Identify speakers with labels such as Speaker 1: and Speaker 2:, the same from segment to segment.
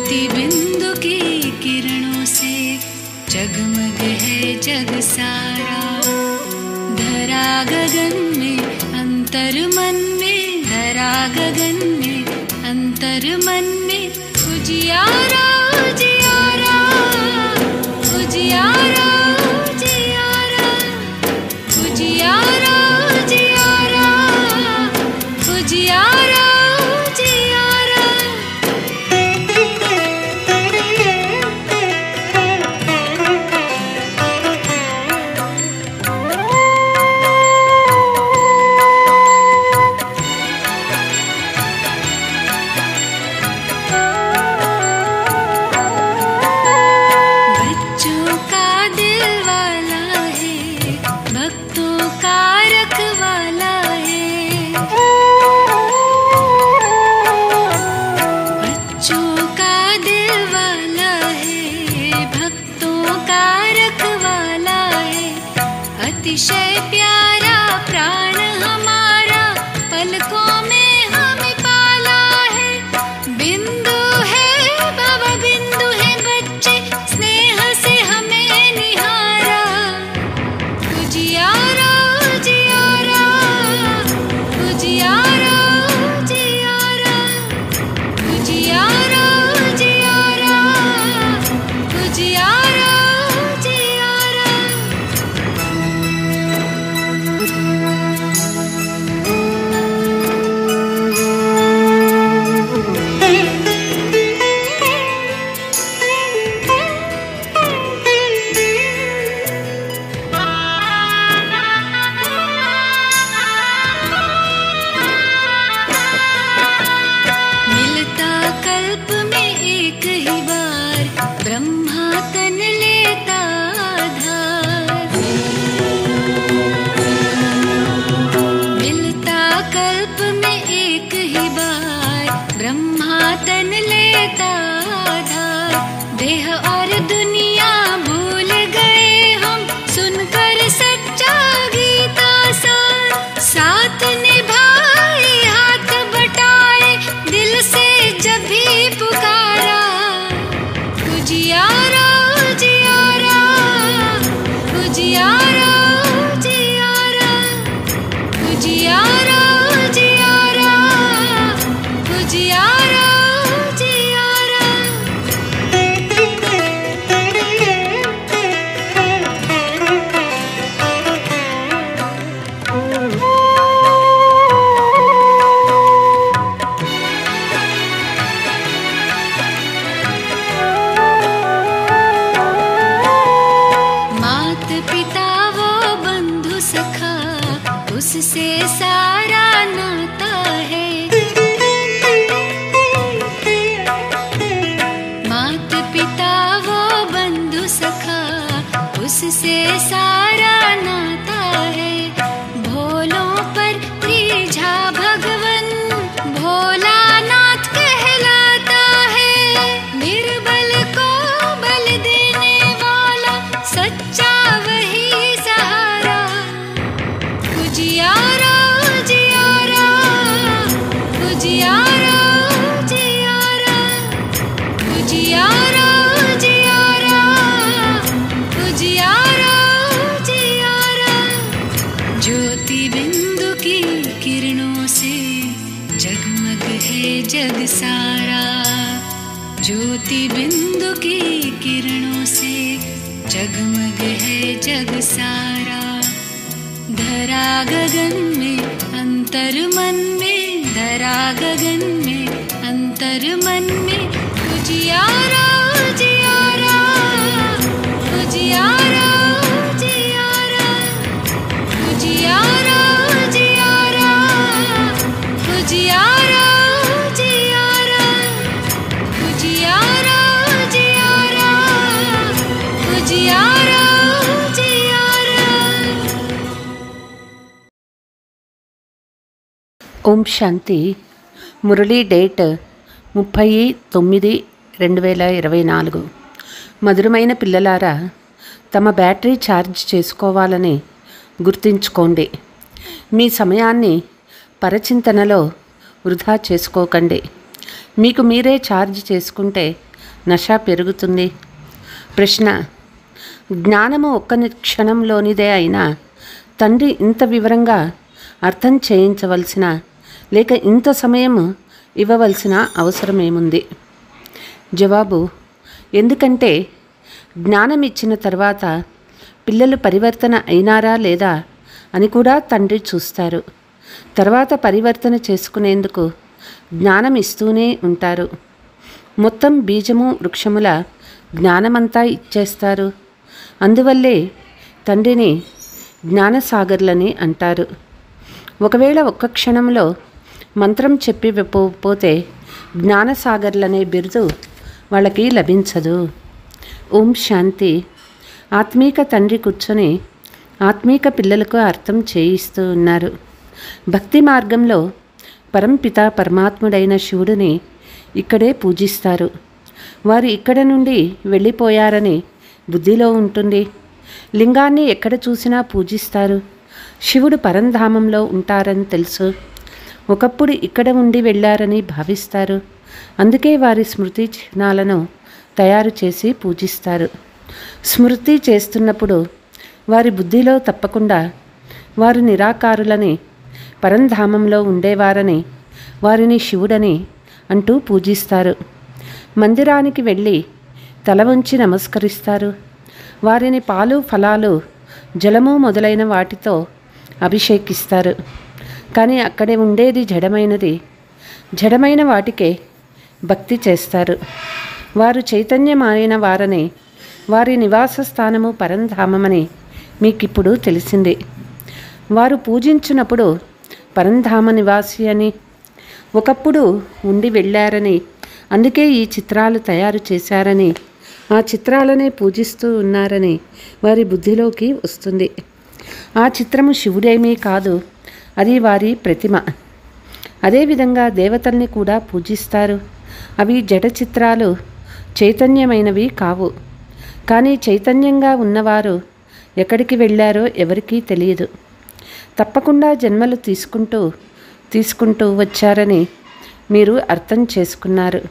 Speaker 1: ज्योति बिंदु की किरणों से जगमग है जग सारा। धरा गगन में अंतर मन में, धरा गगन में अंतर मन में उजियारा उजियारा उजियारा उजियारा उजियारा उजियारा उजियारा। अतिशय प्यारा प्राण हमारा पलकों में हमें पाला है। बिंदु है बाबा बिंदु है बच्चे स्नेह से हमें निहारा। उजियारा उजियारा उजियारा उजियारा उजियारा उजियारा उजियारा। ब्रह्मा तन लेता आधार, मिलता कल्प में एक ही बार। ब्रह्मा तन लेता आधार, देह और दुनिया भूल गए हम सुनकर सच्चा गीता सार। साथ निभाए हाथ बटाए दिल से जब भी पुकारा। उजियारा उजियारा उजियारा उजियारा उजियारा उजियारा उजियारा उजियारा। पिता वो बंधु सखा उससे सारा नाता है। मात पिता वो बंधु सखा उससे सारा नाता है। भोलों पर त्रिझा भगवन भोलानाथ कहलाता है। निर्बल को बल देने वाला सच्चा वही सहारा। उजियारा उजियारा उजियारा उजियारा उजियारा उजियारा उजियारा उजियारा। ज्योति बिंदु की किरणों से जगमग है जग सारा। ज्योति बिंदु की किरणों से जगमग है जग सारा। धरा गगन में अंतर मन में, धरा गगन में अंतर मन में उजियारा उजियारा उजियारा उजियारा उजियारा उजियारा उजियारा उजियारा उजियारा उजियारा उजियारा।
Speaker 2: ఓం శాంతి. మురళీ డేట్ 30/9/2024. మధురమైన పిల్లలారా, తమ బ్యాటరీ ఛార్జ్ చేసుకోవాలని గుర్తుంచుకోండి. మీ సమయాన్ని పరచింతనలో వృధా చేసుకోకండి. మీకు మీరే ఛార్జ్ చేసుకుంటే నశ పెరుగుతుంది. ప్రశ్న: జ్ఞానము ఒక్క క్షణంలోనిదే అయినా తండ్రి ఇంత వివరంగా అర్థం చేయించవలసిన లేక ఇంత సమయం ఇవ్వవలసిన అవసరమేముంది? జవాబు: ఎందుకంటే జ్ఞానం ఇచ్చిన తర్వాత పిల్లలు పరివర్తన అయినారా లేదా అని కూడా తండ్రి చూస్తారు. తర్వాత పరివర్తన చేసుకునేందుకు జ్ఞానం ఇస్తూనే ఉంటారు. మొత్తం బీజము వృక్షముల జ్ఞానమంతా ఇచ్చేస్తారు. అందువల్లే తండ్రిని జ్ఞానసాగర్లని అంటారు. ఒకవేళ ఒక్క క్షణంలో మంత్రం చెప్పి పోతే జ్ఞానసాగర్లనే బిరుదు వాళ్ళకి లభించదు. ఓం శాంతి. ఆత్మీక తండ్రి కూర్చొని ఆత్మీక పిల్లలకు అర్థం చేయిస్తూ ఉన్నారు. భక్తి మార్గంలో పరంపిత పరమాత్ముడైన శివుడిని ఇక్కడే పూజిస్తారు. వారు ఇక్కడ నుండి వెళ్ళిపోయారని బుద్ధిలో ఉంటుంది. లింగాన్ని ఎక్కడ చూసినా పూజిస్తారు. శివుడు పరంధామంలో ఉంటారని తెలుసు. ఒకప్పుడు ఇక్కడ ఉండి వెళ్ళారని భావిస్తారు. అందుకే వారి స్మృతి చిహ్నాలను తయారు చేసి పూజిస్తారు. స్మృతి చేస్తున్నప్పుడు వారి బుద్ధిలో తప్పకుండా వారు నిరాకారులని, పరంధామంలో ఉండేవారని, వారిని శివుడని అంటూ పూజిస్తారు. మందిరానికి వెళ్ళి తల వంచి నమస్కరిస్తారు. వారిని పాలు, ఫలాలు, జలము మొదలైన వాటితో అభిషేకిస్తారు. కానీ అక్కడే ఉండేది జడమైనది. జడమైన వాటికే భక్తి చేస్తారు. వారు చైతన్యమైన వారని, వారి నివాస స్థానము పరంధామమని మీకిప్పుడు తెలిసింది. వారు పూజించినప్పుడు పరంధామ నివాసి అని, ఒకప్పుడు ఉండి వెళ్ళారని, అందుకే ఈ చిత్రాలు తయారు చేశారని, ఆ చిత్రాలనే పూజిస్తూ ఉన్నారని వారి బుద్ధిలోకి వస్తుంది. ఆ చిత్రము శివుడేమీ కాదు, అది వారి ప్రతిమ. అదేవిధంగా దేవతల్ని కూడా పూజిస్తారు. అవి జడ చిత్రాలు, చైతన్యమైనవి కావు. కానీ చైతన్యంగా ఉన్నవారు ఎక్కడికి వెళ్ళారో ఎవరికీ తెలియదు. తప్పకుండా జన్మలు తీసుకుంటూ వచ్చారని మీరు అర్థం చేసుకున్నారు.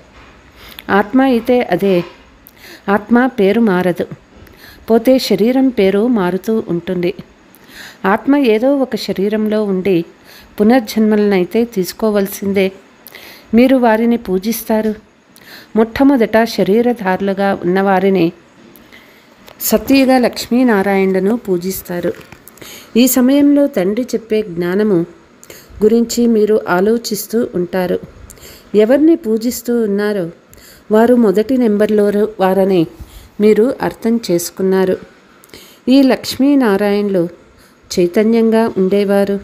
Speaker 2: ఆత్మ అయితే అదే. ఆత్మ పేరు మారదు. పోతే శరీరం పేరు మారుతూ ఉంటుంది. ఆత్మ ఏదో ఒక శరీరంలో ఉండి పునర్జన్మలనైతే తీసుకోవలసిందే. మీరు వారిని పూజిస్తారు. మొట్టమొదట శరీరధారులుగా ఉన్నవారిని సత్యయుగ లక్ష్మీనారాయణను పూజిస్తారు. ఈ సమయంలో తండ్రి చెప్పే జ్ఞానము గురించి మీరు ఆలోచిస్తూ ఉంటారు. ఎవరిని పూజిస్తూ ఉన్నారో వారు మొదటి నెంబర్లో వారని మీరు అర్థం చేసుకున్నారు. ఈ లక్ష్మీనారాయణులు చైతన్యంగా ఉండేవారు.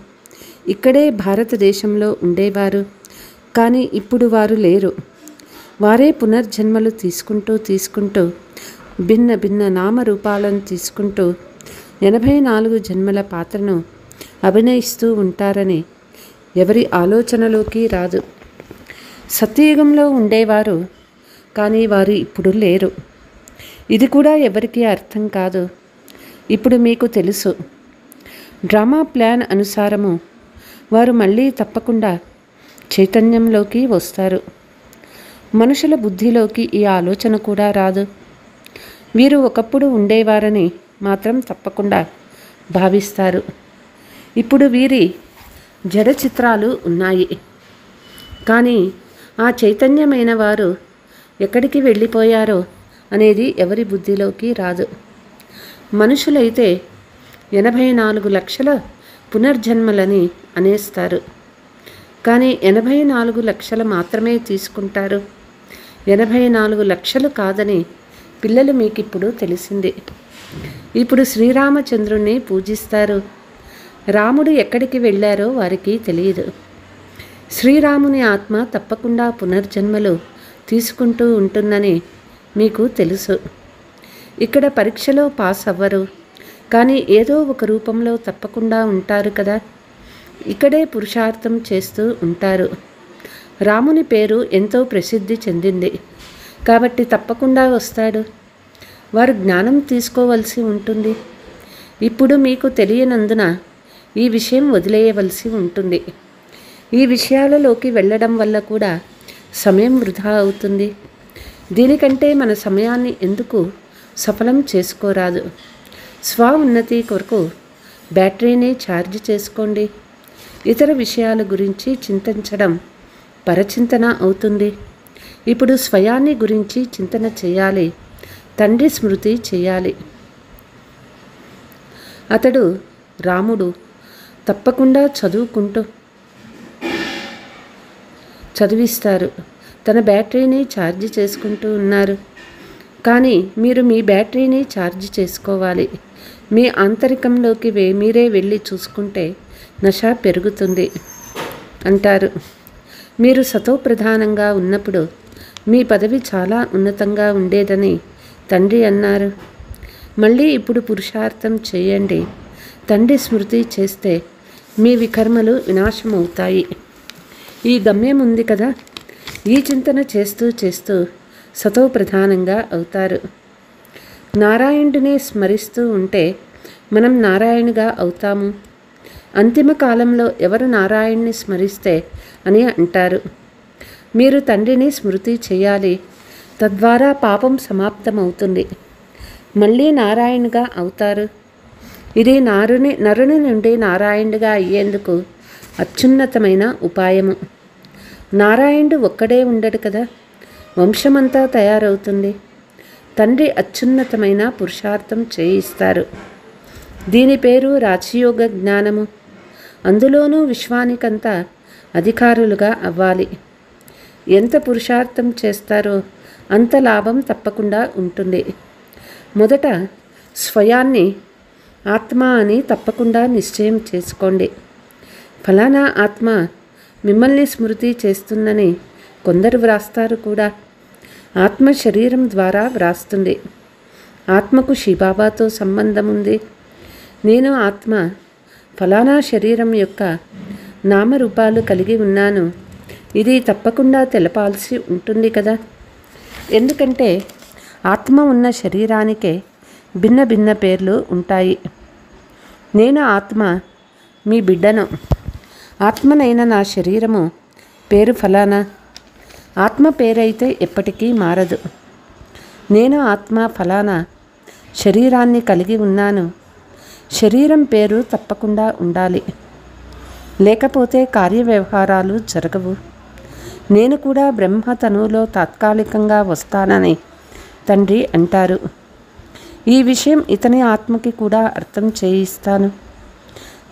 Speaker 2: ఇక్కడే భారతదేశంలో ఉండేవారు. కానీ ఇప్పుడు వారు లేరు. వారే పునర్జన్మలు తీసుకుంటూ భిన్న భిన్న నామరూపాలను తీసుకుంటూ 84 జన్మల పాత్రను అభినయిస్తూ ఉంటారని ఎవరి ఆలోచనలోకి రాదు. సత్యయుగంలో ఉండేవారు, కానీ వారు ఇప్పుడు లేరు. ఇది కూడా ఎవరికీ అర్థం కాదు. ఇప్పుడు మీకు తెలుసు. డ్రామా ప్లాన్ అనుసారము వారు మళ్ళీ తప్పకుండా చైతన్యంలోకి వస్తారు. మనుషుల బుద్ధిలోకి ఈ ఆలోచన కూడా రాదు. వీరు ఒకప్పుడు ఉండేవారని మాత్రం తప్పకుండా భావిస్తారు. ఇప్పుడు వీరి జడ చిత్రాలు ఉన్నాయి. కానీ ఆ చైతన్యమైన వారు ఎక్కడికి వెళ్ళిపోయారో అనేది ఎవరి బుద్ధిలోకి రాదు. మనుషులైతే 84 లక్షల పునర్జన్మలని అనేస్తారు. కానీ 84 లక్షలు మాత్రమే తీసుకుంటారు. 84 లక్షలు కాదని పిల్లలు మీకిప్పుడు తెలిసింది. ఇప్పుడు శ్రీరామచంద్రుణ్ణి పూజిస్తారు. రాముడు ఎక్కడికి వెళ్ళారో వారికి తెలియదు. శ్రీరాముని ఆత్మ తప్పకుండా పునర్జన్మలు తీసుకుంటూ ఉంటుందని మీకు తెలుసు. ఇక్కడ పరీక్షలో పాస్ అవ్వరు, కానీ ఏదో ఒక రూపంలో తప్పకుండా ఉంటారు కదా. ఇక్కడే పురుషార్థం చేస్తూ ఉంటారు. రాముని పేరు ఎంతో ప్రసిద్ధి చెందింది కాబట్టి తప్పకుండా వస్తాడు. వారు జ్ఞానం తీసుకోవలసి ఉంటుంది. ఇప్పుడు మీకు తెలియనందున ఈ విషయం వదిలేయవలసి ఉంటుంది. ఈ విషయాలలోకి వెళ్ళడం వల్ల కూడా సమయం వృధా అవుతుంది. దీనికంటే మన సమయాన్ని ఎందుకు సఫలం చేసుకోరాదు? స్వ ఉన్నతి కొరకు బ్యాటరీని ఛార్జ్ చేసుకోండి. ఇతర విషయాల గురించి చింతించడం పరచింతన అవుతుంది. ఇప్పుడు స్వయాన్ని గురించి చింతన చేయాలి. తండ్రి స్మృతి చేయాలి. అతడు రాముడు తప్పకుండా చదివిస్తారు. తన బ్యాటరీని ఛార్జ్ చేసుకుంటూ ఉన్నారు. కానీ మీరు మీ బ్యాటరీని ఛార్జ్ చేసుకోవాలి. మీ ఆంతరికంలోకి మీరే వెళ్ళి చూసుకుంటే నశ పెరుగుతుంది అంటారు. మీరు సతోప్రధానంగా ఉన్నప్పుడు మీ పదవి చాలా ఉన్నతంగా ఉండేదని తండ్రి అన్నారు. మళ్ళీ ఇప్పుడు పురుషార్థం చేయండి. తండ్రి స్మృతి చేస్తే మీ వికర్మలు వినాశమవుతాయి. ఈ గమ్యం ఉంది కదా, ఈ చింతన చేస్తూ చేస్తూ సతోప్రధానంగా అవుతారు. నారాయణుడిని స్మరిస్తూ ఉంటే మనం నారాయణుగా అవుతాము. అంతిమ కాలంలో ఎవరు నారాయణ్ణి స్మరిస్తే అని అంటారు. మీరు తండ్రిని స్మృతి చేయాలి. తద్వారా పాపం సమాప్తమవుతుంది. మళ్ళీ నారాయణుగా అవుతారు. ఇది నరుని నుండి నారాయణుడిగా అయ్యేందుకు అత్యున్నతమైన ఉపాయము. నారాయణుడు ఒక్కడే ఉండడు కదా, వంశమంతా తయారవుతుంది. తండ్రి అత్యున్నతమైన పురుషార్థం చేయిస్తారు. దీని పేరు రాజయోగ జ్ఞానము. అందులోనూ విశ్వానికంతా అధికారులుగా అవ్వాలి. ఎంత పురుషార్థం చేస్తారో అంత లాభం తప్పకుండా ఉంటుంది. మొదట స్వయాన్ని ఆత్మ అని తప్పకుండా నిశ్చయం చేసుకోండి. ఫలానా ఆత్మ మిమ్మల్ని స్మృతి చేస్తుందని కొందరు వ్రాస్తారు కూడా. ఆత్మ శరీరం ద్వారా వ్రాస్తుంది. ఆత్మకు శివబాబాతో సంబంధం ఉంది. నేను ఆత్మ ఫలానా శరీరం యొక్క నామరూపాలు కలిగి ఉన్నాను. ఇది తప్పకుండా తెలపాల్సి ఉంటుంది కదా. ఎందుకంటే ఆత్మ ఉన్న శరీరానికే భిన్న భిన్న పేర్లు ఉంటాయి. నేను ఆత్మ మీ బిడ్డను. ఆత్మనైన నా శరీరము పేరు ఫలానా. ఆత్మ పేరైతే ఎప్పటికీ మారదు. నేను ఆత్మ ఫలానా శరీరాన్ని కలిగి ఉన్నాను. శరీరం పేరు తప్పకుండా ఉండాలి. లేకపోతే కార్యవ్యవహారాలు జరగవు. నేను కూడా బ్రహ్మ తనువులో తాత్కాలికంగా వస్తానని తండ్రి అంటారు. ఈ విషయం ఇతని ఆత్మకి కూడా అర్థం చేయిస్తాను.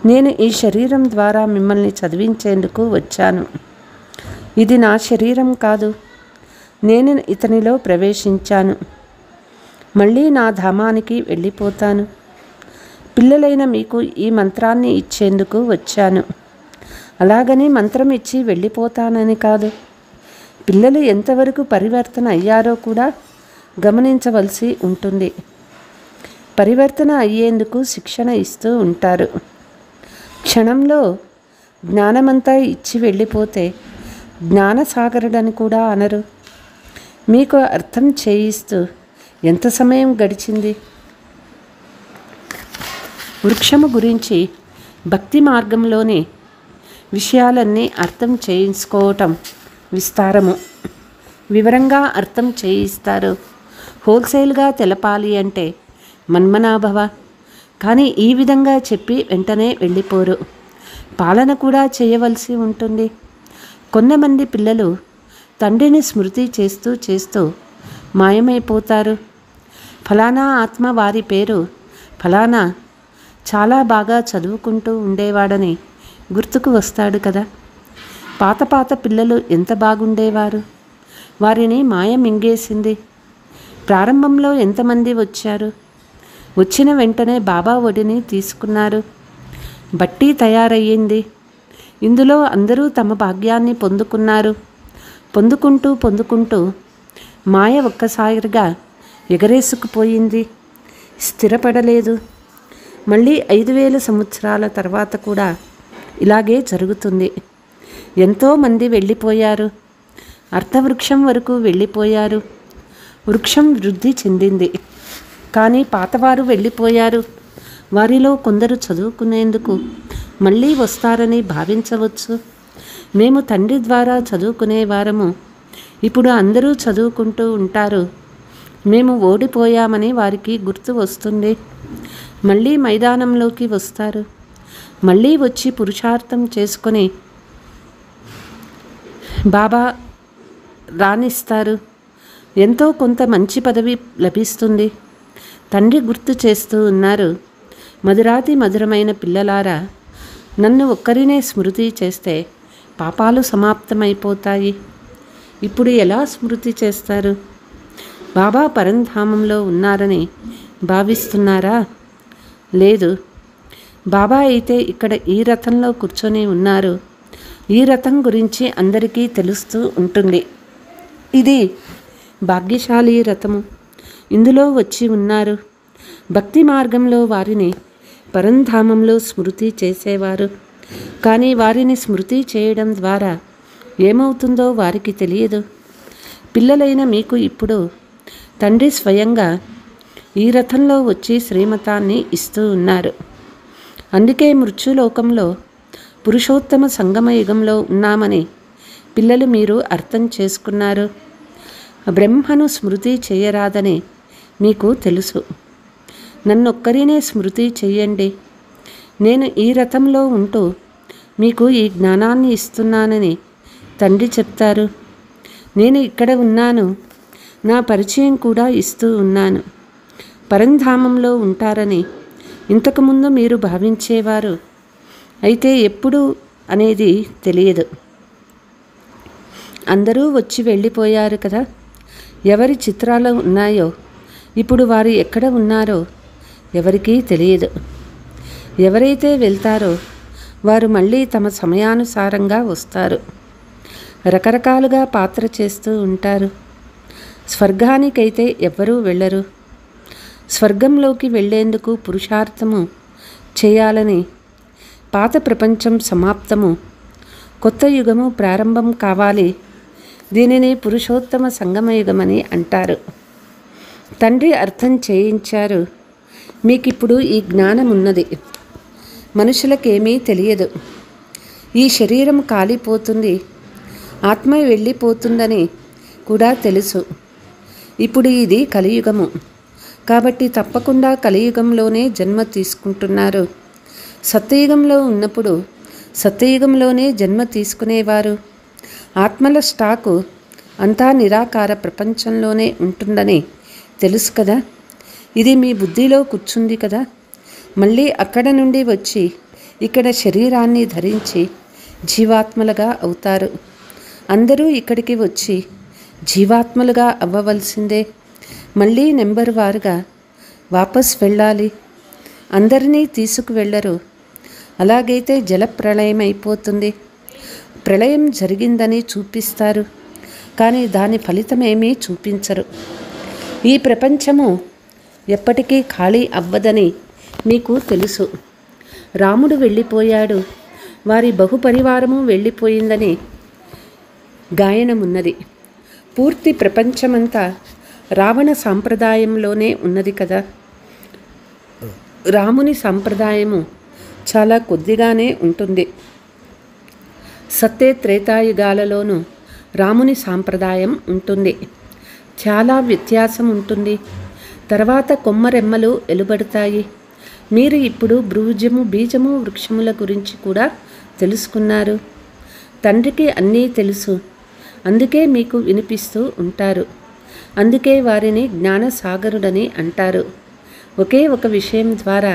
Speaker 2: నేను ఈ శరీరం ద్వారా మిమ్మల్ని చదివించేందుకు వచ్చాను. ఇది నా శరీరం కాదు. నేను ఇతనిలో ప్రవేశించాను. మళ్ళీ నా ధామానికి వెళ్ళిపోతాను. పిల్లలైన మీకు ఈ మంత్రాన్ని ఇచ్చేందుకు వచ్చాను. అలాగని మంత్రం ఇచ్చి వెళ్ళిపోతానని కాదు. పిల్లలు ఎంతవరకు పరివర్తన అయ్యారో కూడా గమనించవలసి ఉంటుంది. పరివర్తన అయ్యేందుకు శిక్షణ ఇస్తూ ఉంటారు. క్షణంలో జ్ఞానమంతా ఇచ్చి వెళ్ళిపోతే జ్ఞానసాగరుడని కూడా అనరు. మీకు అర్థం చేయిస్తూ ఎంత సమయం గడిచింది? వృక్షము గురించి భక్తి మార్గంలోని విషయాలన్నీ అర్థం చేయించుకోవటం విస్తారము. వివరంగా అర్థం చేయిస్తారు. హోల్సేల్గా తెలపాలి అంటే మన్మనాభవ. కానీ ఈ విధంగా చెప్పి వెంటనే వెళ్ళిపోరు. పాలన కూడా చేయవలసి ఉంటుంది. కొంతమంది పిల్లలు తండ్రిని స్మృతి చేస్తూ చేస్తూ మాయమైపోతారు. ఫలానా ఆత్మ వారి పేరు ఫలానా చాలా బాగా చదువుకుంటూ ఉండేవాడని గుర్తుకు వస్తాడు కదా. పాత పిల్లలు ఎంత బాగుండేవారు. వారిని మాయ మింగేసింది. ప్రారంభంలో ఎంతమంది వచ్చారు. వచ్చిన వెంటనే బాబా ఒడిని తీసుకున్నారు. బట్టి తయారయ్యింది. ఇందులో అందరూ తమ భాగ్యాన్ని పొందుకున్నారు. పొందుకుంటూ మాయ ఒక్కసారిగా ఎగరేసుకుపోయింది. స్థిరపడలేదు. మళ్ళీ 5000 సంవత్సరాల తర్వాత కూడా ఇలాగే జరుగుతుంది. ఎంతోమంది వెళ్ళిపోయారు. అర్థవృక్షం వరకు వెళ్ళిపోయారు. వృక్షం వృద్ధి చెందింది. కానీ పాతవారు వెళ్ళిపోయారు. వారిలో కొందరు చదువుకునేందుకు మళ్ళీ వస్తారని భావించవచ్చు. మేము తండ్రి ద్వారా చదువుకునేవారము. ఇప్పుడు అందరూ చదువుకుంటూ ఉంటారు. మేము ఓడిపోయామని వారికి గుర్తు వస్తుంది. మళ్ళీ మైదానంలోకి వస్తారు. మళ్ళీ వచ్చి పురుషార్థం చేసుకొని బాబా రాణిస్తారు. ఎంతో కొంత మంచి పదవి లభిస్తుంది. తండ్రి గుర్తు చేస్తూ ఉన్నారు, మధురాతి మధురమైన పిల్లలారా, నన్ను ఒక్కరినే స్మృతి చేస్తే పాపాలు సమాప్తమైపోతాయి. ఇప్పుడు ఎలా స్మృతి చేస్తారు? బాబా పరంధామంలో ఉన్నారని భావిస్తున్నారా? లేదు. బాబా అయితే ఇక్కడ ఈ రథంలో కూర్చొని ఉన్నారు. ఈ రథం గురించి అందరికీ తెలుస్తూ ఉంటుంది. ఇది భాగ్యశాలి రథము. ఇందులో వచ్చి ఉన్నారు. భక్తి మార్గంలో వారిని పరంధామంలో స్మృతి చేసేవారు. కానీ వారిని స్మృతి చేయడం ద్వారా ఏమవుతుందో వారికి తెలియదు. పిల్లలైన మీకు ఇప్పుడు తండ్రి స్వయంగా ఈ రథంలో వచ్చి శ్రీమతాన్ని ఇస్తూ ఉన్నారు. అందుకే మృత్యులోకంలో పురుషోత్తమ సంగమ యుగంలో ఉన్నామని పిల్లలు మీరు అర్థం చేసుకున్నారు. బ్రహ్మను స్మృతి చేయరాదని మీకు తెలుసు. నన్నొక్కరినే స్మృతి చెయ్యండి. నేను ఈ రథంలో ఉంటూ మీకు ఈ జ్ఞానాన్ని ఇస్తున్నానని తండ్రి చెప్తారు. నేను ఇక్కడ ఉన్నాను, నా పరిచయం కూడా ఇస్తూ ఉన్నాను. పరంధామంలో ఉంటారని ఇంతకుముందు మీరు భావించేవారు. అయితే ఎప్పుడు అనేది తెలియదు. అందరూ వచ్చి వెళ్ళిపోయారు కదా. ఎవరి చిత్రాలు ఉన్నాయో ఇప్పుడు వారు ఎక్కడ ఉన్నారో ఎవరికీ తెలియదు. ఎవరైతే వెళ్తారో వారు మళ్ళీ తమ సమయానుసారంగా వస్తారు. రకరకాలుగా పాత్ర చేస్తూ ఉంటారు. స్వర్గానికైతే ఎవ్వరూ వెళ్ళరు. స్వర్గంలోకి వెళ్ళేందుకు పురుషార్థము చేయాలని పాత ప్రపంచం సమాప్తము, కొత్త యుగము ప్రారంభం కావాలి. దీనిని పురుషోత్తమ సంగమయుగమని అంటారు. తండ్రి అర్థం చేయించారు. మీకిప్పుడు ఈ జ్ఞానం ఉన్నది. మనుషులకేమీ తెలియదు. ఈ శరీరం కాలిపోతుంది, ఆత్మ వెళ్ళిపోతుందని కూడా తెలుసు. ఇప్పుడు ఇది కలియుగము కాబట్టి తప్పకుండా కలియుగంలోనే జన్మ తీసుకుంటున్నారు. సత్యయుగంలో ఉన్నప్పుడు సత్యయుగంలోనే జన్మ తీసుకునేవారు. ఆత్మల స్టాకు అంతా నిరాకార ప్రపంచంలోనే ఉంటుందని తెలుసు కదా. ఇది మీ బుద్ధిలో కూర్చుంది కదా. మళ్ళీ అక్కడ నుండి వచ్చి ఇక్కడ శరీరాన్ని ధరించి జీవాత్మలుగా అవుతారు. అందరూ ఇక్కడికి వచ్చి జీవాత్మలుగా అవ్వవలసిందే. మళ్ళీ నెంబర్ వారుగా వాపస్ వెళ్ళాలి. అందరినీ తీసుకువెళ్ళరు. అలాగైతే జల ప్రళయం అయిపోతుంది. ప్రళయం జరిగిందని చూపిస్తారు, కానీ దాని ఫలితమేమీ చూపించరు. ఈ ప్రపంచము ఎప్పటికీ ఖాళీ అవ్వదని మీకు తెలుసు. రాముడు వెళ్ళిపోయాడు, వారి బహుపరివారము వెళ్ళిపోయిందని గాయనమున్నది. పూర్తి ప్రపంచమంతా రావణ సాంప్రదాయంలోనే ఉన్నది కదా. రాముని సాంప్రదాయము చాలా కొద్దిగానే ఉంటుంది. సత్య త్రేతాయుగాలలోనూ రాముని సాంప్రదాయం ఉంటుంది. చాలా వ్యత్యాసం ఉంటుంది. తర్వాత కొమ్మరెమ్మలు ఎలుబడతాయి. మీరు ఇప్పుడు బృజము బీజము వృక్షముల గురించి కూడా తెలుసుకున్నారు. తండ్రికి అన్నీ తెలుసు. అందుకే మీకు వినిపిస్తూ ఉంటారు. అందుకే వారిని జ్ఞానసాగరుడని అంటారు. ఒకే ఒక విషయం ద్వారా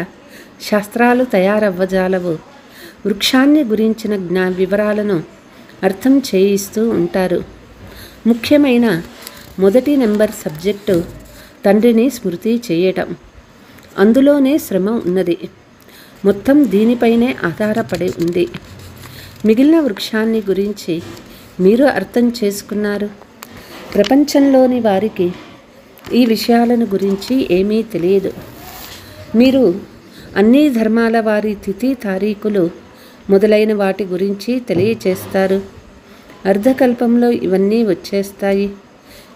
Speaker 2: శాస్త్రాలు తయారవ్వజాలవు. వృక్షాన్ని గురించిన వివరాలను అర్థం చేయిస్తూ ఉంటారు. ముఖ్యమైన మొదటి నెంబర్ సబ్జెక్టు తండ్రిని స్మృతి చేయటం. అందులోనే శ్రమ ఉన్నది. మొత్తం దీనిపైనే ఆధారపడి ఉంది. మిగిలిన వృక్షాన్ని గురించి మీరు అర్థం చేసుకున్నారు. ప్రపంచంలోని వారికి ఈ విషయాలను గురించి ఏమీ తెలియదు. మీరు అన్ని ధర్మాల వారి తిథి తారీఖులు మొదలైన వాటి గురించి తెలియచేస్తారు. అర్ధకల్పంలో ఇవన్నీ వచ్చేస్తాయి.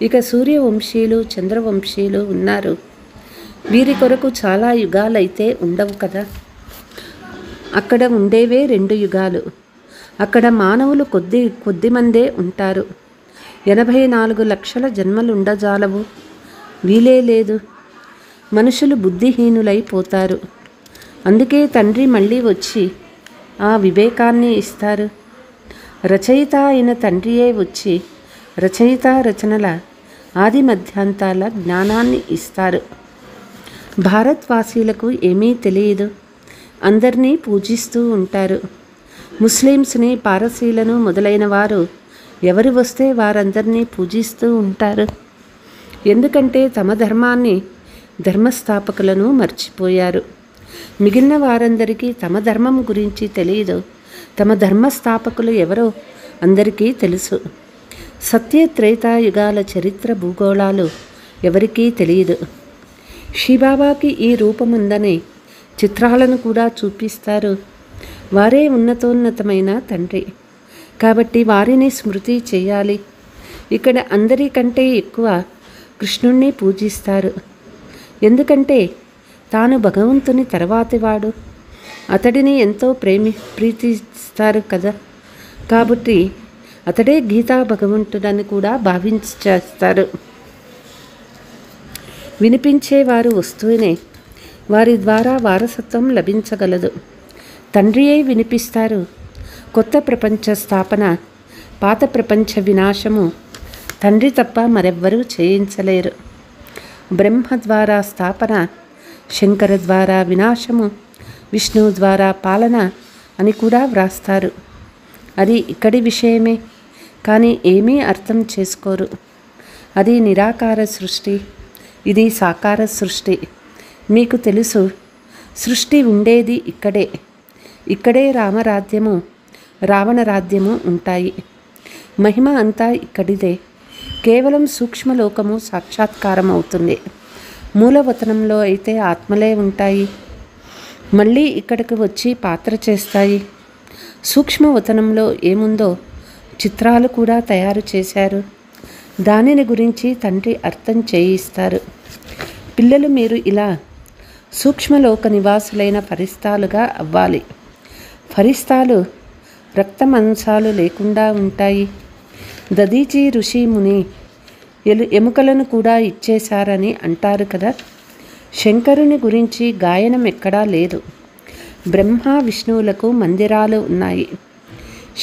Speaker 2: ఇక సూర్యవంశీయులు చంద్రవంశీయులు ఉన్నారు. వీరి కొరకు చాలా యుగాలైతే ఉండవు కదా. అక్కడ ఉండేవే 2 యుగాలు. అక్కడ మానవులు కొద్ది మందే ఉంటారు. 84 లక్షల జన్మలుండజాలవు, వీలే లేదు. మనుషులు బుద్ధిహీనులైపోతారు. అందుకే తండ్రి మళ్ళీ వచ్చి ఆ వివేకాన్ని ఇస్తారు. రచయిత అయిన తండ్రియే వచ్చి రచయిత రచనల ఆది మధ్యాంతాల జ్ఞానాన్ని ఇస్తారు. భారత్వాసీలకు ఏమీ తెలియదు. అందరినీ పూజిస్తూ ఉంటారు. ముస్లిమ్స్ని, పారసీలను మొదలైన వారు ఎవరు వస్తే వారందరినీ పూజిస్తూ ఉంటారు. ఎందుకంటే తమ ధర్మాన్ని, ధర్మస్థాపకులను మర్చిపోయారు. మిగిలిన వారందరికీ తమ ధర్మం గురించి తెలియదు. తమ ధర్మస్థాపకులు ఎవరో అందరికీ తెలుసు. సత్య త్రేతాయుగాల చరిత్ర భూగోళాలు ఎవరికీ తెలియదు. శ్రీబాబాకి ఈ రూపముందని చిత్రాలను కూడా చూపిస్తారు. వారే ఉన్నతోన్నతమైన తండ్రి కాబట్టి వారిని స్మృతి చేయాలి. ఇక్కడ అందరికంటే ఎక్కువ కృష్ణుణ్ణి పూజిస్తారు. ఎందుకంటే తాను భగవంతుని తర్వాతివాడు. అతడిని ఎంతో ప్రీతిస్తారు కదా. కాబట్టి అతడే గీతా భగవంతుడని కూడా భావించేస్తారు. వినిపించేవారు వస్తూనే వారి ద్వారా వారసత్వం లభించగలదు. తండ్రియే వినిపిస్తారు. కొత్త ప్రపంచ స్థాపన, పాత ప్రపంచ వినాశము తండ్రి తప్ప మరెవ్వరూ చేయించలేరు. బ్రహ్మ ద్వారా స్థాపన, శంకర ద్వారా వినాశము, విష్ణువు ద్వారా పాలన అని కూడా వ్రాస్తారు. అది ఇక్కడి విషయమే, కానీ ఏమీ అర్థం చేసుకోరు. అది నిరాకార సృష్టి, ఇది సాకార సృష్టి. మీకు తెలుసు, సృష్టి ఉండేది ఇక్కడే. ఇక్కడే రామరాజ్యము, రావణరాజ్యము ఉంటాయి. మహిమ అంతా ఇక్కడిదే. కేవలం సూక్ష్మలోకము సాక్షాత్కారం అవుతుంది. మూలవతనంలో అయితే ఆత్మలే ఉంటాయి. మళ్ళీ ఇక్కడికి వచ్చి పాత్ర చేస్తాయి. సూక్ష్మవతనంలో ఏముందో చిత్రాలు కూడా తయారు చేశారు. దానిని గురించి తండ్రి అర్థం చేయిస్తారు. పిల్లలు, మీరు ఇలా సూక్ష్మలోక నివాసులైన ఫరిస్తాలుగా అవ్వాలి. ఫరిస్తాలు రక్తమాంసాలు లేకుండా ఉంటాయి. దదీచి ఋషి ముని ఎముకలను కూడా ఇచ్చేశారని అంటారు కదా. శంకరుని గురించి గాయనం ఎక్కడా లేదు. బ్రహ్మ విష్ణువులకు మందిరాలు ఉన్నాయి.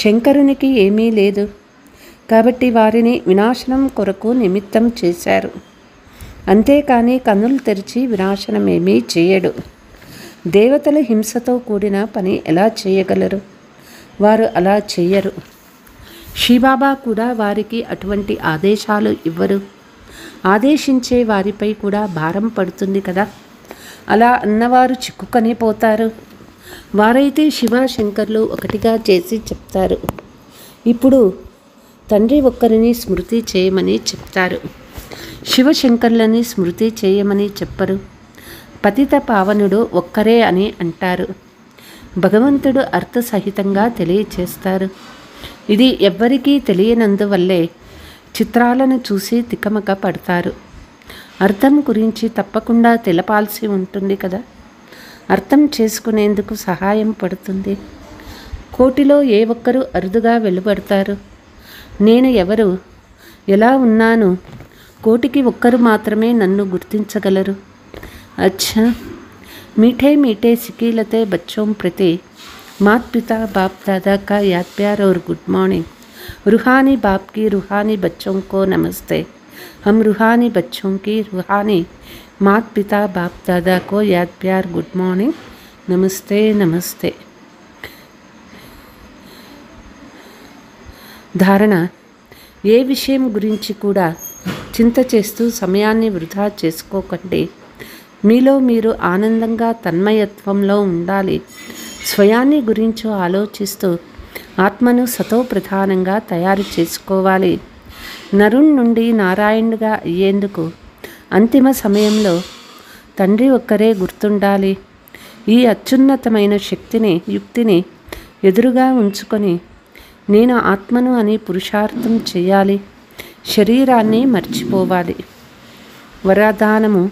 Speaker 2: శంకరునికి ఏమీ లేదు. కాబట్టి వారిని వినాశనం కొరకు నిమిత్తం చేశారు. అంతేకాని కన్నులు తెరిచి వినాశనమేమీ చేయడు. దేవతల హింసతో కూడిన పని ఎలా చేయగలరు? వారు అలా చేయరు. శ్రీబాబా కూడా వారికి అటువంటి ఆదేశాలు ఇవ్వరు. ఆదేశించే వారిపై కూడా భారం పడుతుంది కదా. అలా అన్నవారు చిక్కుకొని పోతారు. వారైతే శివశంకర్లు ఒకటిగా చేసి చెప్తారు. ఇప్పుడు తండ్రి ఒక్కరిని స్మృతి చేయమని చెప్తారు. శివశంకర్లని స్మృతి చేయమని చెప్పరు. పతిత పావనుడు ఒక్కరే అని అంటారు. భగవంతుడు అర్థసహితంగా తెలియచేస్తారు. ఇది ఎవ్వరికీ తెలియనందువల్లే చిత్రాలను చూసి తికమక పడతారు. అర్థం గురించి తప్పకుండా తెలపాల్సి ఉంటుంది కదా. అర్థం చేసుకునేందుకు సహాయం పడుతుంది. కోటిలో ఏ ఒక్కరు అరుదుగా వెలువడతారు. నేను ఎవరు, ఎలా ఉన్నాను, కోటికి ఒక్కరు మాత్రమే నన్ను గుర్తించగలరు. అచ్చా, मीठे मीठे सिकीलते बच्चों प्रति मात पिता बाप दादा का याद प्यार और गुड मॉर्निंग। रूहानी बाप की रूहानी बच्चों को नमस्ते। हम रूहानी बच्चों की रूहानी मात पिता बाप दादा को याद प्यार गुड मॉर्निंग, नमस्ते नमस्ते। ధారణ: ఏ విషయం గురించి కూడా చింత చేస్తూ సమయాన్ని వృధా చేసుకోకండి. మీలో మీరు ఆనందంగా తన్మయత్వంలో ఉండాలి. స్వయాన్ని గురించి ఆలోచిస్తూ ఆత్మను సతో ప్రధానంగా తయారు చేసుకోవాలి. నరుణ్ నుండి నారాయణుడిగా అయ్యేందుకు అంతిమ సమయంలో తండ్రి ఒక్కరే గుర్తుండాలి. ఈ అత్యున్నతమైన యుక్తిని ఎదురుగా ఉంచుకొని నేను ఆత్మను అని పురుషార్థం చేయాలి. శరీరాన్ని మర్చిపోవాలి. వరదానము: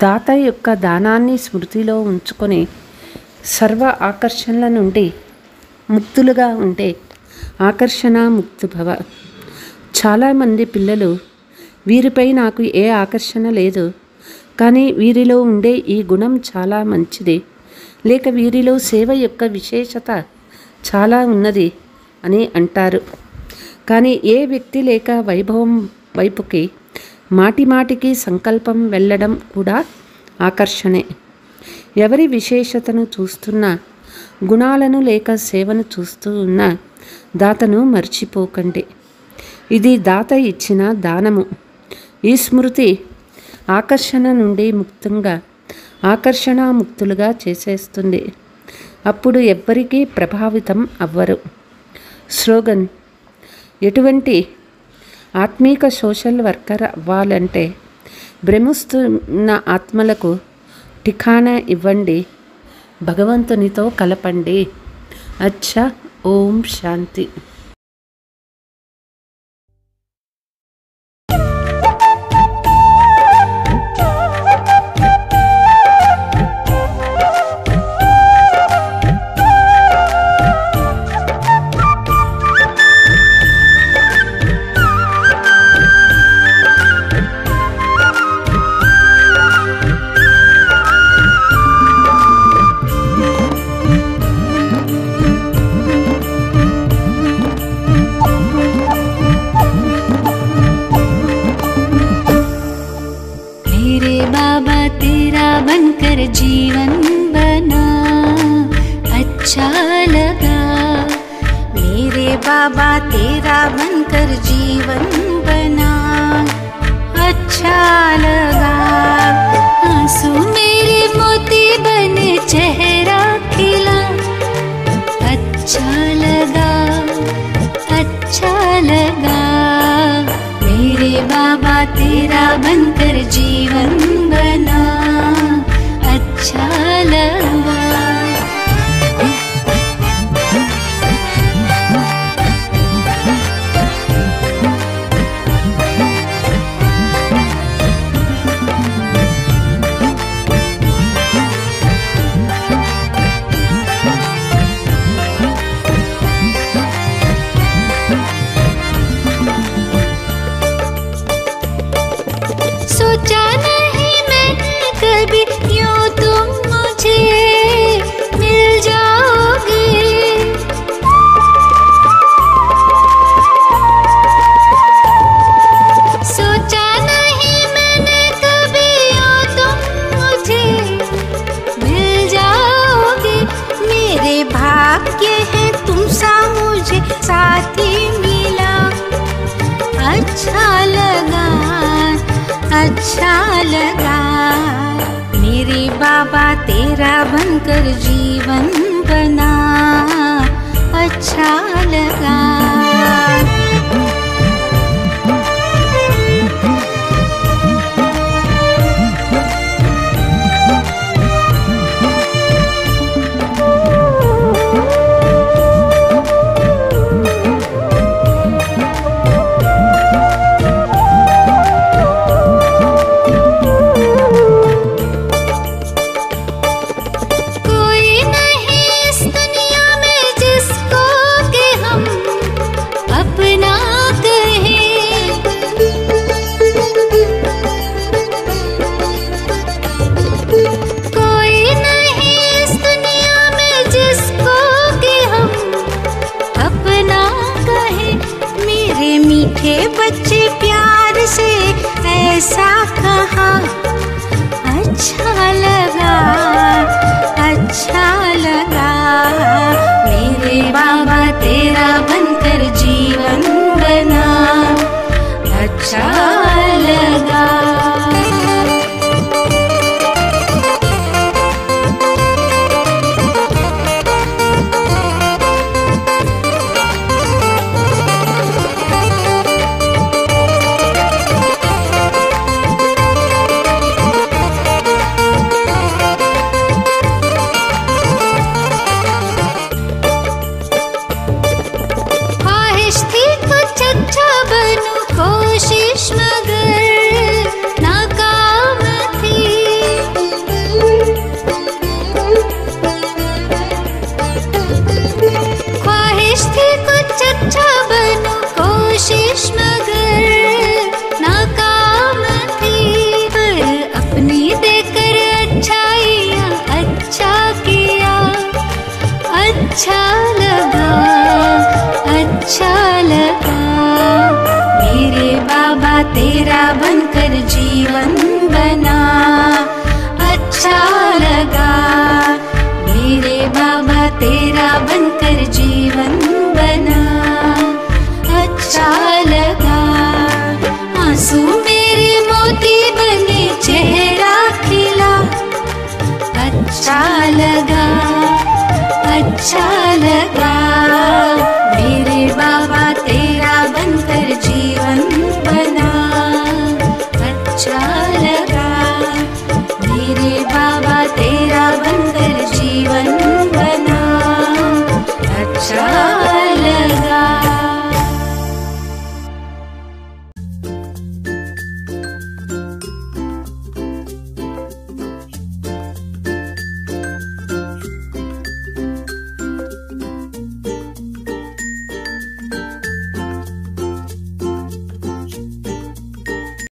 Speaker 2: దాత యొక్క దానాన్ని స్మృతిలో ఉంచుకొని సర్వ ఆకర్షణల నుండి ముక్తులుగా ఉండే ఆకర్షణ ముక్తి భవ. చాలామంది పిల్లలు వీరిపై నాకు ఏ ఆకర్షణ లేదు, కానీ వీరిలో ఉండే ఈ గుణం చాలా మంచిది, లేక వీరిలో సేవ యొక్క విశేషత చాలా ఉన్నది అని అంటారు. కానీ ఏ వ్యక్తి లేక వైభవం వైపుకి మాటిమాటికి సంకల్పం వెళ్ళడం కూడా ఆకర్షణే. ఎవరి విశేషతను చూస్తున్నా, గుణాలను లేక సేవను చూస్తూ ఉన్న దాతను మర్చిపోకండి. ఇది దాత ఇచ్చిన దానము. ఈ స్మృతి ఆకర్షణ నుండి ముక్తంగా ఆకర్షణాముక్తులుగా చేసేస్తుంది. అప్పుడు ఎవ్వరికీ ప్రభావితం అవ్వరు. స్లోగన్: ఎటువంటి ఆత్మీక సోషల్ వర్కర్ అవ్వాలంటే భ్రమిస్తున్న ఆత్మలకు ఠికానా ఇవ్వండి, భగవంతునితో కలపండి. అచ్చా. ఓం శాంతి.
Speaker 1: बनकर जीवन बना अच्छा लगा। मेरे बाबा तेरा बनकर जीवन बना अच्छा लगा। आंसू मेरे मोती बने चेहरा खिला अच्छा लगा, अच्छा लगा। मेरे बाबा तेरा बनकर जीवन बना अच्छा लगा। सोचा नहीं मैंने कभी यूं तुम मुझे मिल जाओगे। सोचा नहीं मैंने कभी यूं तुम मुझे मिल जाओगे। मेरे भाग्य है तुम सा मुझे साथी मिला अच्छा लगा, अच्छा लगा। मेरे बाबा तेरा बनकर जीवन बना अच्छा लगा। मीठे बच्चे प्यार से ऐसा कहा अच्छा लगा, अच्छा लगा। मेरे बाबा तेरा बनकर जीवन बना अच्छा लगा। कोशिश मगर तेरा बनकर जीवन बना। अच्छा लगा मेरे बाबा तेरा बनकर जीवन बना। अच्छा लगा आंसू मेरे मोती बने चेहरा खिला। अच्छा लगा अच्छा लगा।